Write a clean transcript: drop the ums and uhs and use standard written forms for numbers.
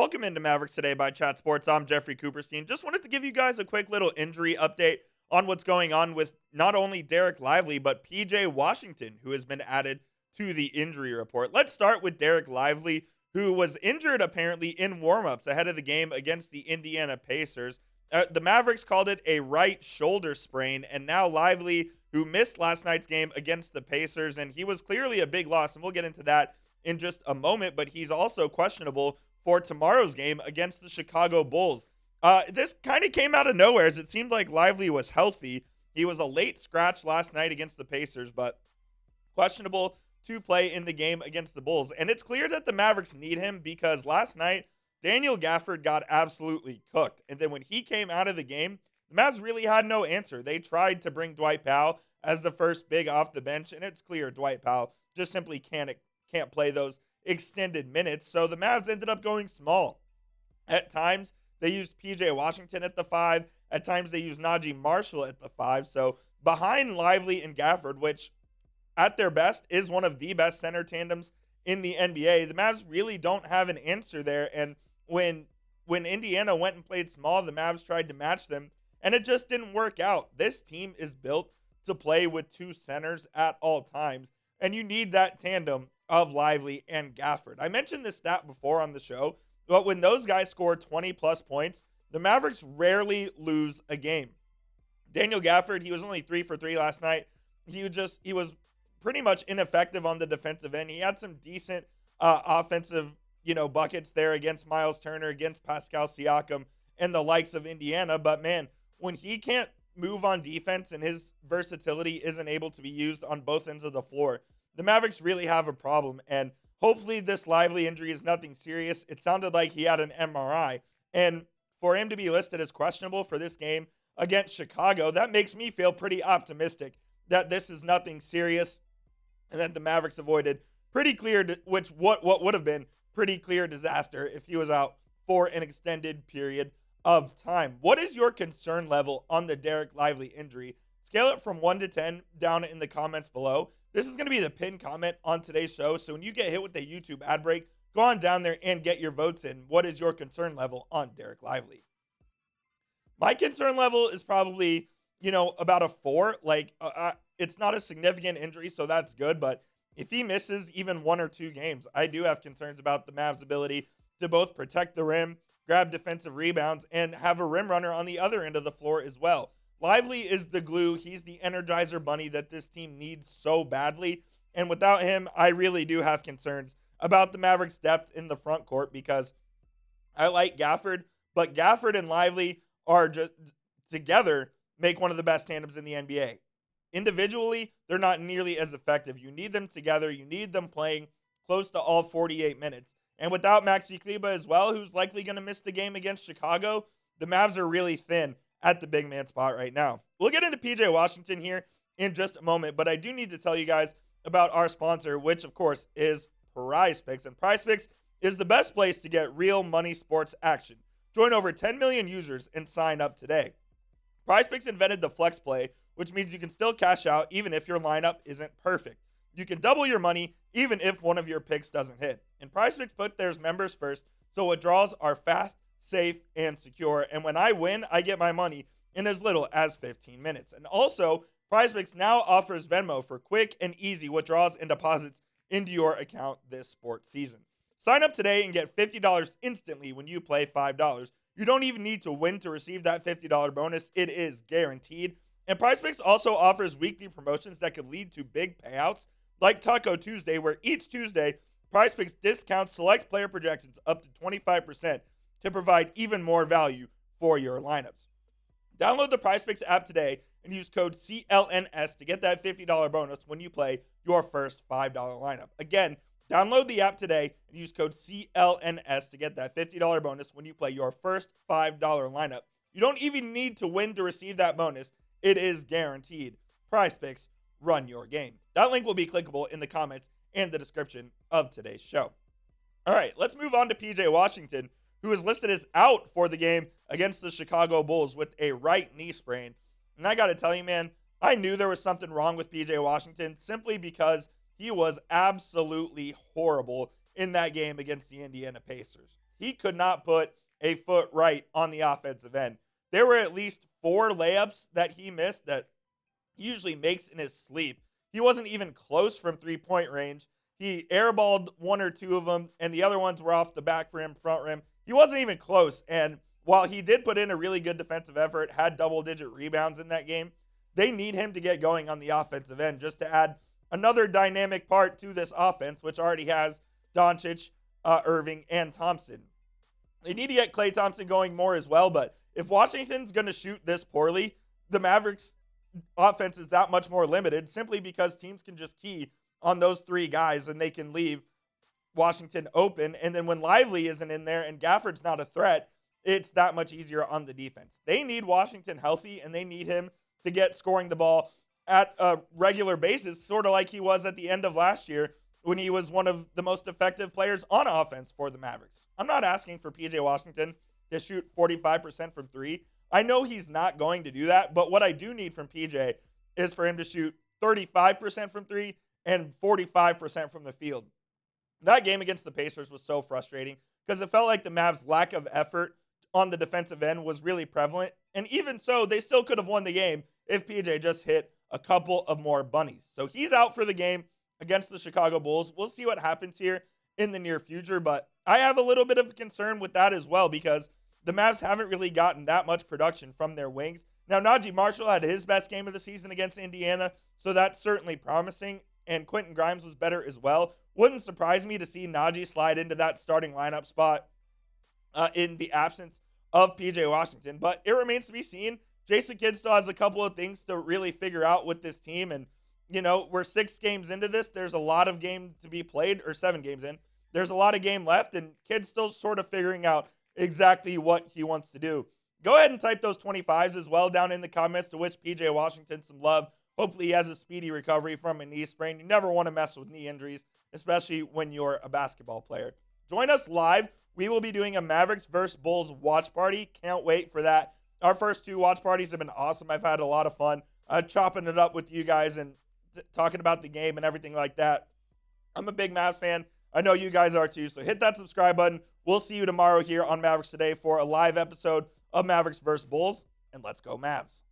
Welcome into Mavericks Today by Chat Sports. I'm Jeffrey Cooperstein. Just wanted to give you guys a quick little injury update on what's going on with not only Dereck Lively, but PJ Washington, who has been added to the injury report. Let's start with Dereck Lively, who was injured apparently in warmups ahead of the game against the Indiana Pacers. The Mavericks called it a right shoulder sprain, and now Lively, who missed last night's game against the Pacers, and he was clearly a big loss, and we'll get into that in just a moment, but he's also questionable for tomorrow's game against the Chicago Bulls. This kind of came out of nowhere as it seemed like Lively was healthy. He was a late scratch last night against the Pacers, but questionable to play in the game against the Bulls. And it's clear that the Mavericks need him because last night, Daniel Gafford got absolutely cooked. And then when he came out of the game, the Mavs really had no answer. They tried to bring Dwight Powell as the first big off the bench, and it's clear Dwight Powell just simply can't play those extended minutes. So the Mavs ended up going small. At times, they used PJ Washington at the 5. At times, they used Naji Marshall at the 5. So behind Lively and Gafford, which at their best is one of the best center tandems in the NBA, the Mavs really don't have an answer there. And when Indiana went and played small, the Mavs tried to match them, and it just didn't work out. This team is built to play with two centers at all times, and you need that tandem of Lively and Gafford. I mentioned this stat before on the show, but when those guys score 20-plus points, the Mavericks rarely lose a game. Daniel Gafford, he was only 3 for 3 last night. He was pretty much ineffective on the defensive end. He had some decent offensive, buckets there against Miles Turner, against Pascal Siakam, and the likes of Indiana. But man, when he can't move on defense and his versatility isn't able to be used on both ends of the floor, the Mavericks really have a problem. And hopefully this Lively injury is nothing serious. It sounded like he had an MRI. And for him to be listed as questionable for this game against Chicago, that makes me feel pretty optimistic that this is nothing serious and that the Mavericks avoided what would have been pretty clear disaster if he was out for an extended period of time. What is your concern level on the Dereck Lively injury? Scale it from 1 to 10 down in the comments below. This is going to be the pinned comment on today's show, so when you get hit with the YouTube ad break, go on down there and get your votes in. What is your concern level on Dereck Lively? My concern level is probably, about a 4. It's not a significant injury, so that's good, but if he misses even 1 or 2 games, I do have concerns about the Mavs' ability to both protect the rim, grab defensive rebounds, and have a rim runner on the other end of the floor as well. Lively is the glue. He's the energizer bunny that this team needs so badly. And without him, I really do have concerns about the Mavericks' depth in the front court because I like Gafford, but Gafford and Lively are just together make one of the best tandems in the NBA. Individually, they're not nearly as effective. You need them together. You need them playing close to all 48 minutes. And without Maxi Kleber as well, who's likely going to miss the game against Chicago, the Mavs are really thin at the big man spot right now. We'll get into PJ Washington here in just a moment, but I do need to tell you guys about our sponsor, which of course is PrizePicks. And PrizePicks is the best place to get real money sports action. Join over 10 million users and sign up today. PrizePicks invented the flex play, which means you can still cash out even if your lineup isn't perfect. You can double your money even if one of your picks doesn't hit. And PrizePicks put their members first, so withdrawals are fast, safe, and secure. And when I win, I get my money in as little as 15 minutes. And also, PrizePicks now offers Venmo for quick and easy withdrawals and deposits into your account this sports season. Sign up today and get $50 instantly when you play $5. You don't even need to win to receive that $50 bonus. It is guaranteed. And PrizePicks also offers weekly promotions that could lead to big payouts, like Taco Tuesday, where each Tuesday, PrizePicks discounts select player projections up to 25% to provide even more value for your lineups. Download the PrizePicks app today and use code CLNS to get that $50 bonus when you play your first $5 lineup. Again, download the app today and use code CLNS to get that $50 bonus when you play your first $5 lineup. You don't even need to win to receive that bonus. It is guaranteed. PrizePicks, run your game. That link will be clickable in the comments and the description of today's show. All right, let's move on to PJ Washington, who is listed as out for the game against the Chicago Bulls with a right knee sprain. And I got to tell you, man, I knew there was something wrong with PJ Washington simply because he was absolutely horrible in that game against the Indiana Pacers. He could not put a foot right on the offensive end. There were at least 4 layups that he missed that he usually makes in his sleep. He wasn't even close from 3-point range. He airballed 1 or 2 of them, and the other ones were off the back rim, front rim. He wasn't even close. And while he did put in a really good defensive effort, had double-digit rebounds in that game, they need him to get going on the offensive end just to add another dynamic part to this offense, which already has Doncic, Irving, and Thompson. They need to get Klay Thompson going more as well, but if Washington's going to shoot this poorly, the Mavericks offense is that much more limited simply because teams can just key on those 3 guys and they can leave Washington open. And then when Lively isn't in there and Gafford's not a threat, it's that much easier on the defense. They need Washington healthy, and they need him to get scoring the ball at a regular basis, sort of like he was at the end of last year when he was one of the most effective players on offense for the Mavericks. I'm not asking for PJ Washington to shoot 45% from 3. I know he's not going to do that, but what I do need from PJ is for him to shoot 35% from 3 and 45% from the field. That game against the Pacers was so frustrating because it felt like the Mavs' lack of effort on the defensive end was really prevalent. And even so, they still could have won the game if PJ just hit a couple of more bunnies. So he's out for the game against the Chicago Bulls. We'll see what happens here in the near future, but I have a little bit of concern with that as well because the Mavs haven't really gotten that much production from their wings. Now, Naji Marshall had his best game of the season against Indiana, so that's certainly promising, and Quentin Grimes was better as well. Wouldn't surprise me to see Naji slide into that starting lineup spot in the absence of PJ Washington, but it remains to be seen. Jason Kidd still has a couple of things to really figure out with this team, and we're 6 games into this. There's a lot of game to be played, or 7 games in. There's a lot of game left, and Kidd's still sort of figuring out exactly what he wants to do. Go ahead and type those 25s as well down in the comments to wish PJ Washington some love. Hopefully he has a speedy recovery from a knee sprain. You never want to mess with knee injuries, especially when you're a basketball player. Join us live. We will be doing a Mavericks versus Bulls watch party. Can't wait for that. Our first 2 watch parties have been awesome. I've had a lot of fun chopping it up with you guys and talking about the game and everything like that. I'm a big Mavs fan. I know you guys are too, so hit that subscribe button. We'll see you tomorrow here on Mavericks Today for a live episode of Mavericks vs. Bulls, and let's go Mavs.